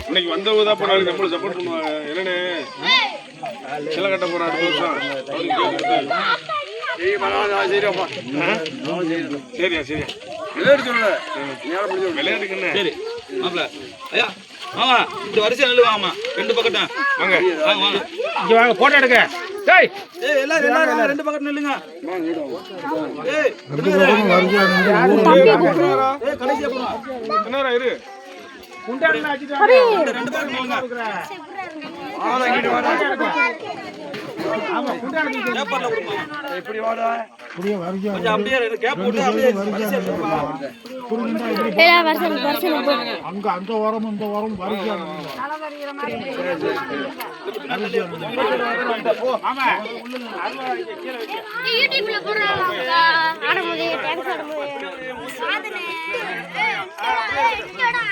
இன்னைக்கு வந்தவங்க தான் போனாலும் நம்மளும் சப்போர்ட் பண்ணுவாங்க. என்னன்னு சில கட்ட போற அடுத்த சரியா சரியா விளையாட்டுக்குன்னு சரி மாப்பிள்ள ஐயா ஆமா இந்த வரிசை நெல்லு வாங்கம்மா ரெண்டு பக்கட்டும் வாங்க வாங்க வாங்க இங்க வாங்க போட்டோ எடுக்க டேய் ஏய் எல்லாரும் ரெண்டு பக்கட்டும் நில்லுங்க ஏய் ஏய் கடைசியா போறா என்னடா இரு குண்டாடல அடிச்சு ரெண்டு பக்கட்டும் நில்லுங்க ஆளா இங்க வாடா ஆமா குண்டாடல கேப்பர்ல குடுமா எப்படி வாடா புரிய வரியா கொஞ்சம் அப்படியே கேப் போட்டு அப்படியே வரிசையா போடா ஏய் வரிசை அங்க அந்த வாரம் இந்த வாரம் வரிசையா தல வரிகிற மாதிரி போ ஆமா கீழ வைக்க யூடியூப்ல போறாங்க ஆடும்போது டான்ஸ் ஆடும்போது சாதனை இங்கடா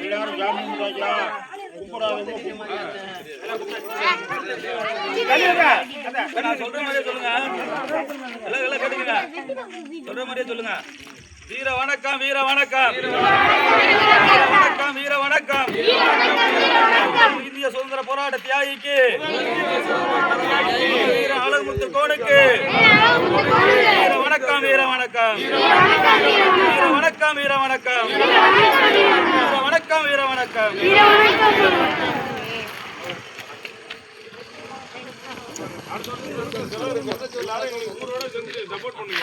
எல்லாரும் ஜாமீன் வைக்கலாம் கும்பராவே நான் சொல்ற மாதிரியே சொல்லுங்க எல்லாம் கேட்டுங்க சொல்ற மாதிரியே சொல்லுங்க வீர வணக்கம் வீர வணக்கம் வணக்கம் வீர வணக்கம் இந்திய சுதந்திர போராட்ட தியாகிக்கு வீர அழகுமுத்து கோனுக்கு வீர வணக்கம் வீர வணக்கம் வீர வணக்கம் வீர வணக்கம் வீர வணக்கம் வீர வணக்கம் எல்லாரும் ஊரோட சேர்ந்து சப்போர்ட் பண்ணுங்க.